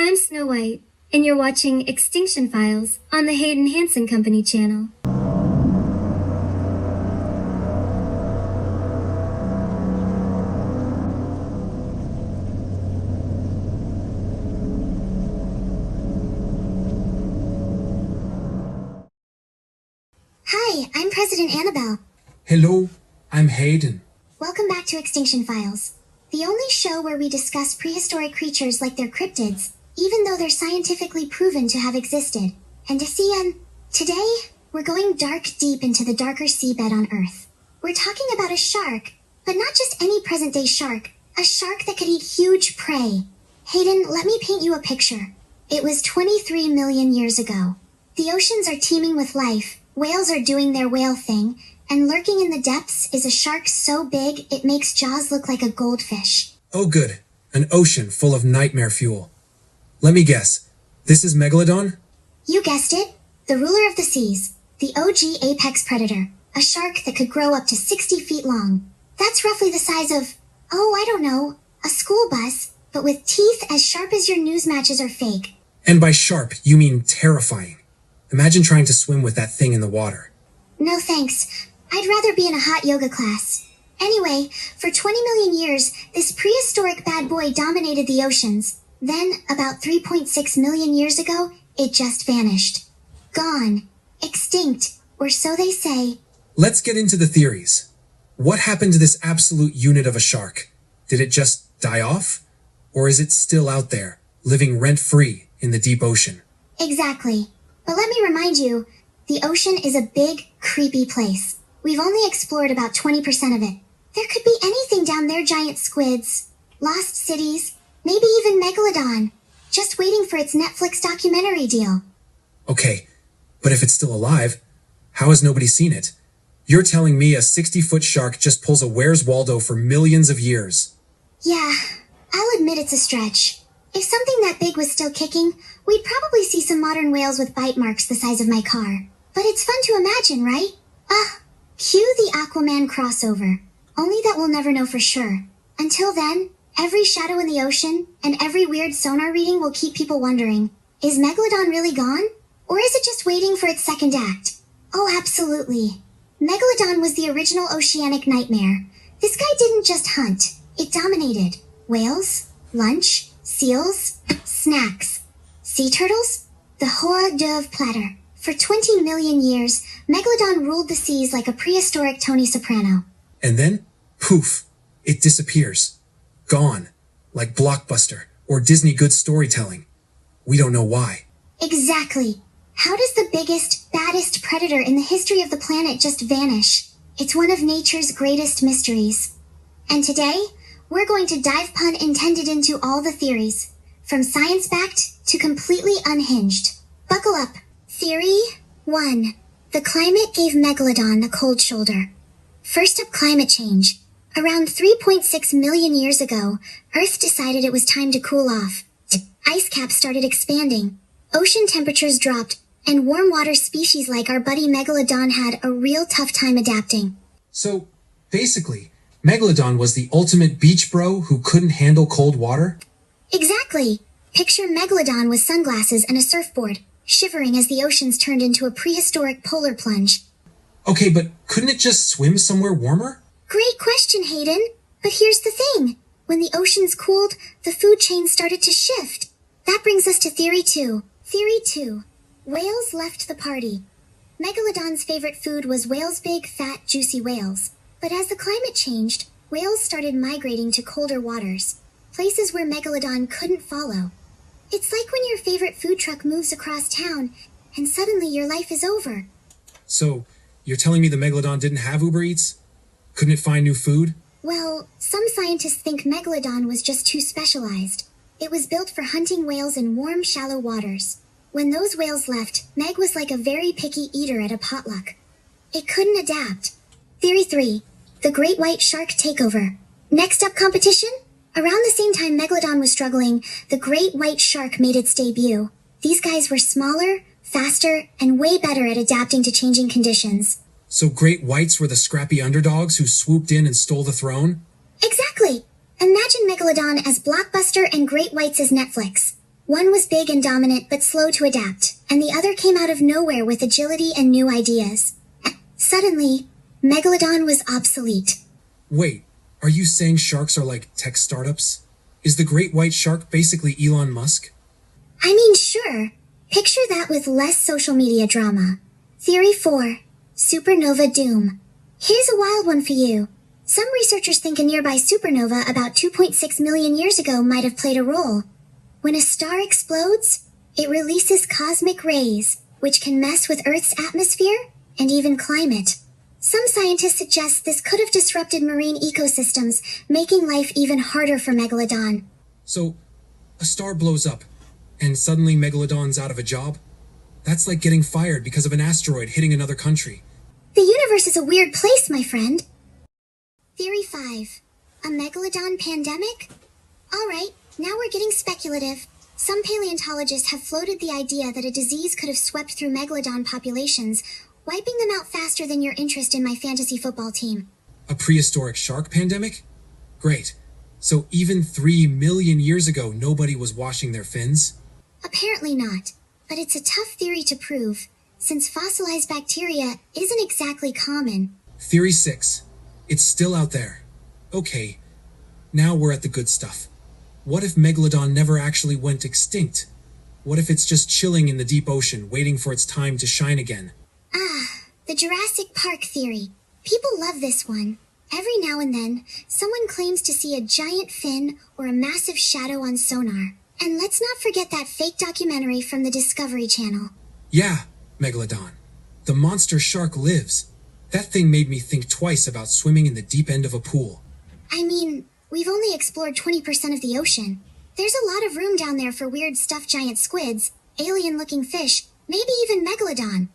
I'm Snow White, and you're watching Extinction Files on the Hayden Hansen Company channel. Hi, I'm President Annabelle. Hello, I'm Hayden. Welcome back to Extinction Files, the only show where we discuss prehistoric creatures like they're cryptids, even though they're scientifically proven to have existed. And today, we're going dark deep into the darker seabed on Earth. We're talking about a shark, but not just any present-day shark, a shark that could eat huge prey. Hayden, let me paint you a picture. It was 23 million years ago. The oceans are teeming with life, whales are doing their whale thing, and lurking in the depths is a shark so big it makes Jaws look like a goldfish. Oh good, an ocean full of nightmare fuel. Let me guess, this is Megalodon? You guessed it, the ruler of the seas, the OG apex predator, a shark that could grow up to 60 feet long. That's roughly the size of, I don't know, a school bus, but with teeth as sharp as your news matches are fake. And by sharp, you mean terrifying. Imagine trying to swim with that thing in the water. No thanks. I'd rather be in a hot yoga class. Anyway, for 20 million years, this prehistoric bad boy dominated the oceans. Then, about 3.6 million years ago, it just vanished. Gone. Extinct, or so they say. Let's get into the theories. What happened to this absolute unit of a shark? Did it just die off? Or is it still out there, living rent-free in the deep ocean? Exactly. But let me remind you, the ocean is a big, creepy place. We've only explored about 20% of it. There could be anything down there, giant squids, lost cities, maybe even Megalodon, just waiting for its Netflix documentary deal. Okay, but if it's still alive, how has nobody seen it? You're telling me a 60-foot shark just pulls a Where's Waldo for millions of years? Yeah, I'll admit it's a stretch. If something that big was still kicking, we'd probably see some modern whales with bite marks the size of my car. But it's fun to imagine, right? Cue the Aquaman crossover. Only that we'll never know for sure. Until then, every shadow in the ocean and every weird sonar reading will keep people wondering, is Megalodon really gone? Or is it just waiting for its second act? Oh, absolutely. Megalodon was the original oceanic nightmare. This guy didn't just hunt, it dominated. Whales, lunch, seals, snacks. Sea turtles? The hors d'oeuvre platter. For 20 million years, Megalodon ruled the seas like a prehistoric Tony Soprano. And then, poof, it disappears. Gone. Like Blockbuster or Disney good storytelling. We don't know why. Exactly. How does the biggest, baddest predator in the history of the planet just vanish? It's one of nature's greatest mysteries. And today, we're going to dive pun intended into all the theories, from science-backed to completely unhinged. Buckle up. Theory 1. The climate gave Megalodon the cold shoulder. First up, climate change. Around 3.6 million years ago, Earth decided it was time to cool off. Ice caps started expanding, ocean temperatures dropped, and warm water species like our buddy Megalodon had a real tough time adapting. So, basically, Megalodon was the ultimate beach bro who couldn't handle cold water? Exactly. Picture Megalodon with sunglasses and a surfboard, shivering as the oceans turned into a prehistoric polar plunge. Okay, but couldn't it just swim somewhere warmer? Great question, Hayden. But here's the thing. When the oceans cooled, the food chain started to shift. That brings us to Theory 2. Theory 2. Whales left the party. Megalodon's favorite food was whales' big, fat, juicy whales. But as the climate changed, whales started migrating to colder waters, places where Megalodon couldn't follow. It's like when your favorite food truck moves across town, and suddenly your life is over. So, you're telling me the Megalodon didn't have Uber Eats? Couldn't it find new food? Well, some scientists think Megalodon was just too specialized. It was built for hunting whales in warm, shallow waters. When those whales left, Meg was like a very picky eater at a potluck. It couldn't adapt. Theory 3. The Great White Shark Takeover. Next up, competition? Around the same time Megalodon was struggling, the Great White Shark made its debut. These guys were smaller, faster, and way better at adapting to changing conditions. So great whites were the scrappy underdogs who swooped in and stole the throne? Exactly. Imagine Megalodon as Blockbuster and great whites as Netflix. One was big and dominant but slow to adapt, and the other came out of nowhere with agility and new ideas. Suddenly, Megalodon was obsolete. Wait, are you saying sharks are like tech startups? Is the great white shark basically Elon Musk? I mean, sure. Picture that with less social media drama. Theory 4. Supernova Doom. Here's a wild one for you. Some researchers think a nearby supernova about 2.6 million years ago might have played a role. When a star explodes, it releases cosmic rays, which can mess with Earth's atmosphere and even climate. Some scientists suggest this could have disrupted marine ecosystems, making life even harder for Megalodon. So, a star blows up, and suddenly Megalodon's out of a job? That's like getting fired because of an asteroid hitting another country. The universe is a weird place, my friend. Theory 5. A Megalodon pandemic? Alright, now we're getting speculative. Some paleontologists have floated the idea that a disease could have swept through Megalodon populations, wiping them out faster than your interest in my fantasy football team. A prehistoric shark pandemic? Great. So even 3 million years ago, nobody was washing their fins? Apparently not, but it's a tough theory to prove, since fossilized bacteria isn't exactly common. Theory 6. It's still out there. Okay, now we're at the good stuff. What if Megalodon never actually went extinct? What if it's just chilling in the deep ocean, waiting for its time to shine again? The Jurassic Park theory. People love this one. Every now and then, someone claims to see a giant fin or a massive shadow on sonar. And let's not forget that fake documentary from the Discovery Channel. Yeah, Megalodon. The monster shark lives. That thing made me think twice about swimming in the deep end of a pool. I mean, we've only explored 20% of the ocean. There's a lot of room down there for weird stuffed giant squids, alien-looking fish, maybe even Megalodon.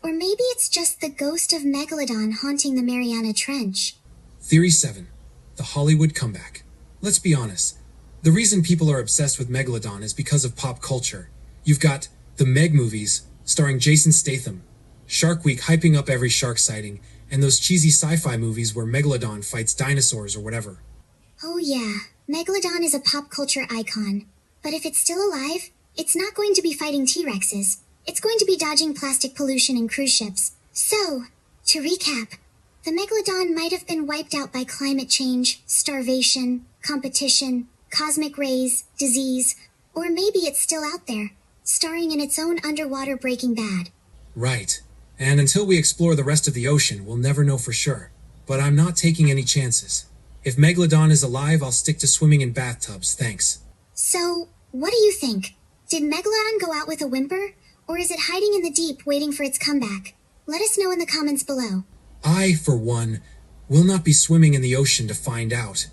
Or maybe it's just the ghost of Megalodon haunting the Mariana Trench. Theory 7. The Hollywood comeback. Let's be honest. The reason people are obsessed with Megalodon is because of pop culture. You've got the Meg movies, starring Jason Statham, Shark Week hyping up every shark sighting, and those cheesy sci-fi movies where Megalodon fights dinosaurs or whatever. Oh yeah, Megalodon is a pop culture icon. But if it's still alive, it's not going to be fighting T-Rexes. It's going to be dodging plastic pollution in cruise ships. So, to recap, the Megalodon might have been wiped out by climate change, starvation, competition, cosmic rays, disease, or maybe it's still out there, starring in its own underwater Breaking Bad. Right. And until we explore the rest of the ocean, we'll never know for sure. But I'm not taking any chances. If Megalodon is alive, I'll stick to swimming in bathtubs, thanks. So, what do you think? Did Megalodon go out with a whimper? Or is it hiding in the deep waiting for its comeback? Let us know in the comments below. I, for one, will not be swimming in the ocean to find out.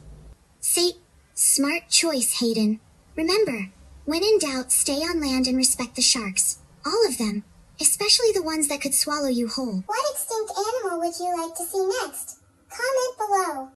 Say, smart choice, Hayden. Remember, when in doubt, stay on land and respect the sharks. All of them. Especially the ones that could swallow you whole. What extinct animal would you like to see next? Comment below.